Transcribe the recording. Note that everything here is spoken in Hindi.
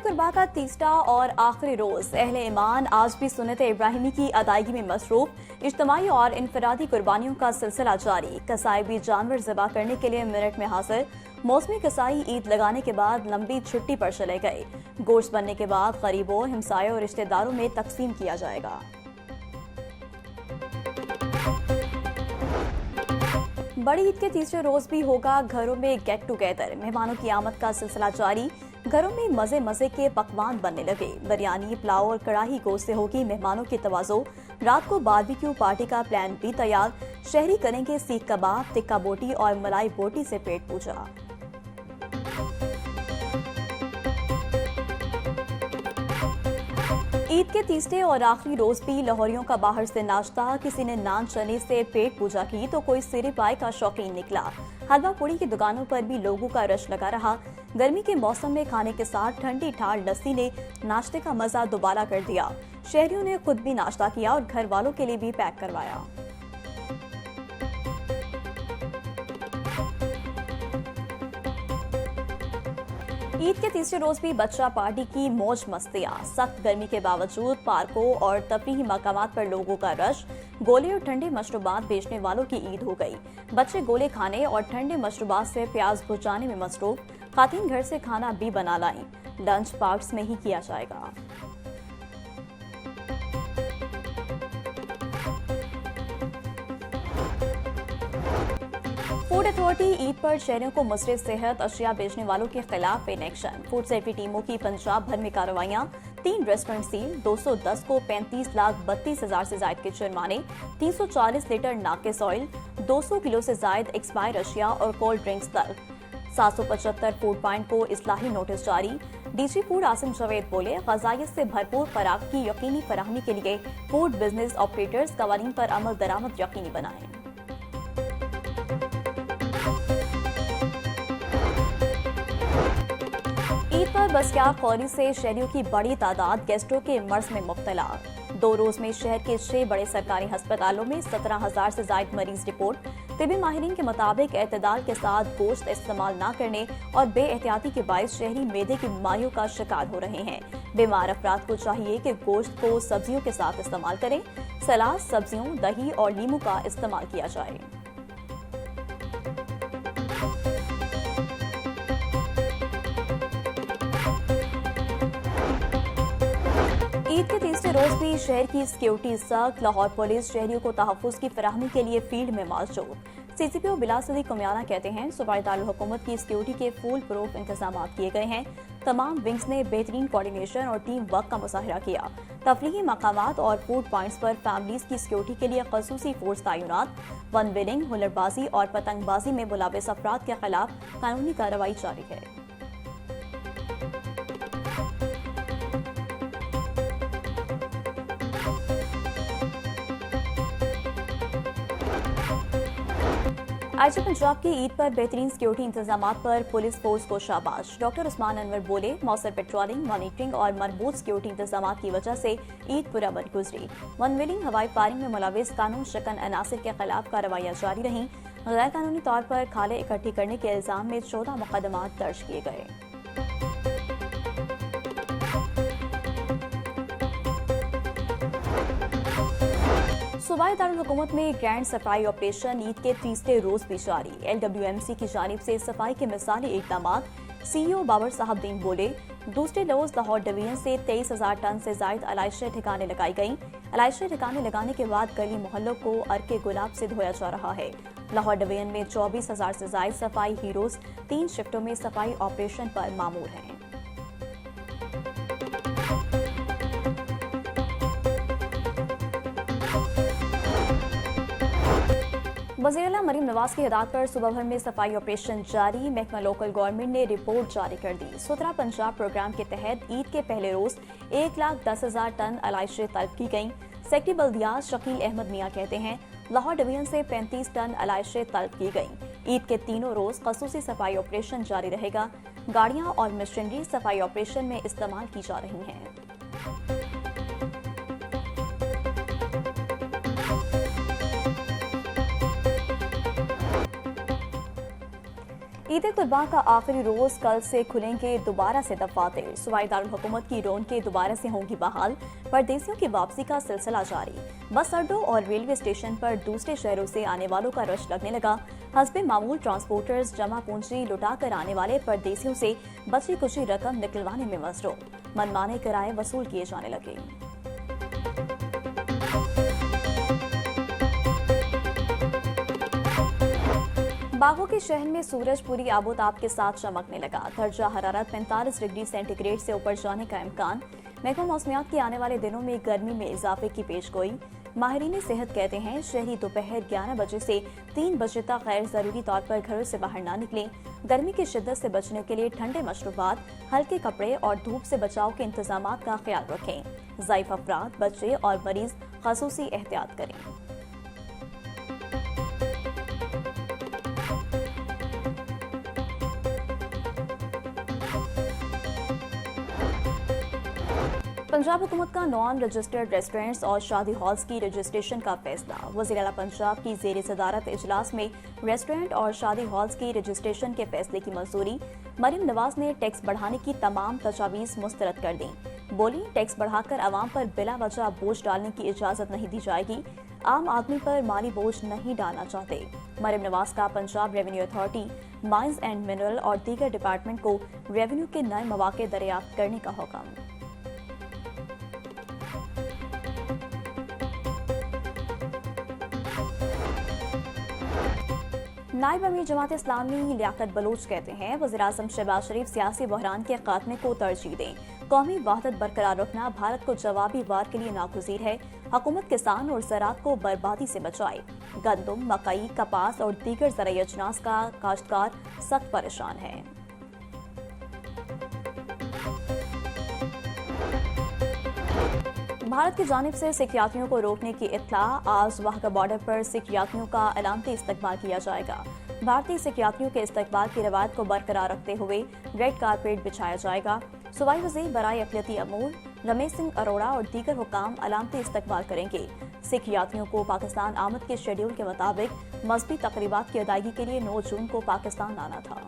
कुर्बा का तीसरा और आखिरी रोज अहले ईमान आज भी सुन्नत इब्राहिमी की अदायगी में मसरूफ। इज्तिमाई और इनफरादी कुर्बानियों का सिलसिला जारी। कसाई भी जानवर ज़बा करने के लिए मिनट में हाजिर। मौसमी कसाई ईद लगाने के बाद लंबी छुट्टी पर चले गए। गोश्त बनने के बाद गरीबों, हमसायों और रिश्तेदारों में तकसीम किया जाएगा। बड़ी ईद के तीसरे रोज भी होगा घरों में गेट टुगेदर। मेहमानों की आमद का सिलसिला जारी। घरों में मजे मजे के पकवान बनने लगे। बिरयानी, पुलाव और कड़ाही गोश्त से होगी मेहमानों की तवाज़ो। रात को बारबेक्यू पार्टी का प्लान भी तैयार। शहरी करेंगे सीख कबाब, टिक्का बोटी और मलाई बोटी से पेट पूजा। ईद के तीसरे और आखिरी रोज भी लाहौरियों का बाहर से नाश्ता। किसी ने नान चने से पेट पूजा की तो कोई सिरे पाए का शौकीन निकला। हलवा पूड़ी की दुकानों पर भी लोगों का रश लगा रहा। गर्मी के मौसम में खाने के साथ ठंडी ठार लस्सी ने नाश्ते का मजा दोबारा कर दिया। शहरियों ने खुद भी नाश्ता किया और घर वालों के लिए भी पैक करवाया। ईद के तीसरे रोज भी बच्चा पार्टी की मौज मस्तियां। सख्त गर्मी के बावजूद पार्कों और तफरीही मकामात पर लोगों का रश। गोले और ठंडे मशरूबात बेचने वालों की ईद हो गई। बच्चे गोले खाने और ठंडे मशरूबात से प्यास बुझाने में मसरूफ। खातिन घर से खाना भी बना लाईं। लंच पार्क्स में ही किया जाएगा। फूड अथॉरिटी ईद पर शहरियों को मुस्रिफ सेहत अशिया बेचने वालों के खिलाफ इन एक्शन। फूड सेफ्टी टीमों की पंजाब भर में कार्रवाइयां। 3 रेस्टोरेंट सील। 210 को 35,32,000 से जायद के जुर्माने। 340 लीटर नाकिस ऑयल। 200 किलो से जायद एक्सपायर अशिया और कोल्ड ड्रिंक्स तल्ख। 775 फूड पॉइंट को इस्लाही नोटिस जारी। डीजी फूड आसिम जवेद बोले, ग़ज़ाइयत से भरपूर खुराक की यकीनी फराहमी के लिए फूड बिजनेस ऑपरेटर्स कवानीन पर अमल दरामद यकीनी बनाएं। ईद पर बसियार खौरी से शहरियों की बड़ी तादाद गैस्ट्रो के मर्ज में मुब्तला। 2 रोज में शहर के 6 बड़े सरकारी अस्पतालों में 17,000 से जायद मरीज रिपोर्ट। तिबी माहिरीन के मुताबिक एतदाल के साथ गोश्त इस्तेमाल न करने और बेएहतियाती के बायस शहरी मैदे की बीमारियों का शिकार हो रहे हैं। बीमार अफराद को चाहिए कि गोश्त को सब्जियों के साथ इस्तेमाल करें। सलाद, सब्जियों, दही और नींबू का इस्तेमाल किया जाए। ईद के तीसरे रोज भी शहर की सिक्योरिटी सख्त। लाहौर पुलिस शहरियों को तहफ़्फ़ुज़ की फराहमी के लिए फील्ड में मौजूद। CCPO बिलाल सदीक कुमियाना कहते हैं, सूबाई दारुल हुकूमत की सिक्योरिटी के फुल प्रूफ इंतजाम किए गए हैं। तमाम विंग्स ने बेहतरीन कोऑर्डिनेशन और टीम वर्क का मुजाहरा किया। तफरीही मकामात और फूड पॉइंट्स पर फैमिलीज की सिक्योरिटी के लिए खसूसी फोर्स तैनात। वन विलिंग, हुनरबाजी और पतंगबाजी में मुलविस अफराद के खिलाफ कानूनी कार्रवाई जारी है। आईजी पंजाब की ईद पर बेहतरीन सिक्योरिटी इंतजामात पर पुलिस फोर्स को शाबाश। डॉक्टर उस्मान अनवर बोले, मौसर पेट्रोलिंग, मॉनिटरिंग और मरबूत सिक्योरिटी इंतजामात की वजह से ईद पुरअमन गुजरी। वन विलिंग, हवाई फायरिंग में मुलविस कानून शकन अनासिर के खिलाफ कार्रवाइयां जारी रहीं। गैर कानूनी तौर पर खाले इकट्ठी करने के इल्जाम में 14 मुकदमात दर्ज किए गए। सूबाई दारुल हुकूमत में ग्रैंड सफाई ऑपरेशन ईद के तीसरे रोज भी जारी। LWMC की जानिब से सफाई के मिसाली इकदामात। CEO बाबर साहब दीन बोले, दूसरे रोज लाहौर डिवीजन से 23,000 टन से जायद अलाइशें ठिकाने लगाई गईं। अलाइशें ठिकाने लगाने के बाद गली मोहल्लों को अर्के गुलाब से धोया जा रहा है। लाहौर डिवीजन में 24,000 से जायद सफाई हीरोज 3 शिफ्टों में सफाई ऑपरेशन पर मामूर हैं। वज़ीर-ए-आला मरीम नवाज की हिदायत पर सुबह भर में सफाई ऑपरेशन जारी। महकमा लोकल गवर्नमेंट ने रिपोर्ट जारी कर दी। सुथरा पंजाब प्रोग्राम के तहत ईद के पहले रोज 1,10,000 टन अलाइशें तलब की गईं। सेक्रेटरी बल्दियात शकील अहमद मियां कहते हैं, लाहौर डिवीजन से 35 टन अलाइशें तलब की गईं। ईद के तीनों रोज खसूसी सफाई ऑपरेशन जारी रहेगा। गाड़ियां और मशीनरी सफाई ऑपरेशन में इस्तेमाल की जा रही हैं। ईद कुर्बान का आखिरी रोज कल से खुलेंगे दोबारा से दफातर। सूबाई दारुल हुकूमत की रौनकें दोबारा से होंगी बहाल। परदेसियों की वापसी का सिलसिला जारी। बस अड्डों और रेलवे स्टेशन पर दूसरे शहरों से आने वालों का रश लगने लगा। हस्बे मामूल ट्रांसपोर्टर्स जमा पूंजी लुटा कर आने वाले परदेसियों से बची कुची रकम निकलवाने में मसरूफ। मनमाने किराए वसूल किए जाने लगे। बागों के शहर में सूरज पूरी आबोताब के साथ चमकने लगा। दर्जा हरारत 45 डिग्री सेंटीग्रेड से ऊपर जाने का इम्कान। महकमा मौसमियात की आने वाले दिनों में गर्मी में इजाफे की पेशगोई। माहिरीन सेहत कहते हैं शहरी दोपहर 11 बजे से 3 बजे तक गैर जरूरी तौर पर घरों से बाहर ना निकलें। गर्मी की शिद्दत से बचने के लिए ठंडे मशरूबात, हल्के कपड़े और धूप से बचाव के इंतजाम का ख्याल रखें। ज़ईफ अफराद, बच्चे और मरीज खसूसी एहतियात करें। पंजाब हुकूमत का नॉन रजिस्टर्ड रेस्टोरेंट्स और शादी हॉल्स की रजिस्ट्रेशन का फैसला। वज़ीर आला पंजाब की ज़ेर सदारत इजलास में रेस्टोरेंट और शादी हॉल्स की रजिस्ट्रेशन के फैसले की मंजूरी। मरीम नवाज ने टैक्स बढ़ाने की तमाम तजावीज़ मुस्तरद कर दी। बोली, टैक्स बढ़ाकर आवाम पर बिला वजह बोझ डालने की इजाज़त नहीं दी जाएगी। आम आदमी पर माली बोझ नहीं डालना चाहते। मरीम नवाज का Punjab revenue authority, mines and mineral और दीगर डिपार्टमेंट को रेवेन्यू के नए मौके दरियाफ्त करने का हुक्म। नायब अमीर जमात इस्लामी लियाकत बलोच कहते हैं वज़ीर आज़म शहबाज शरीफ सियासी बहरान के खात्मे को तरजीह दें। कौमी वहदत बरकरार रखना भारत को जवाबी वार के लिए नागुज़ीर है। हुकूमत किसान और ज़राअत को बर्बादी से बचाए। गंदम, मकई, कपास और दीगर ज़राई अजनास का काश्तकार सख्त परेशान है। भारत की जानिब से सिख यात्रियों को रोकने की इत्तला। आज वाघा बॉर्डर पर सिख यात्रियों का अलामती इस्तकबाल किया जाएगा। भारतीय सिख यात्रियों के इस्तकबाल की रवायत को बरकरार रखते हुए रेड कारपेट बिछाया जाएगा। सूबाई वज़ीर बराए अक़लियती अमूर रमेश सिंह अरोड़ा और दीगर हुकाम अलामती इस्तकबाल करेंगे। सिख यात्रियों को पाकिस्तान आमद के शेड्यूल के मुताबिक मजहबी तकरीबात की अदायगी के लिए 9 जून को पाकिस्तान आना था।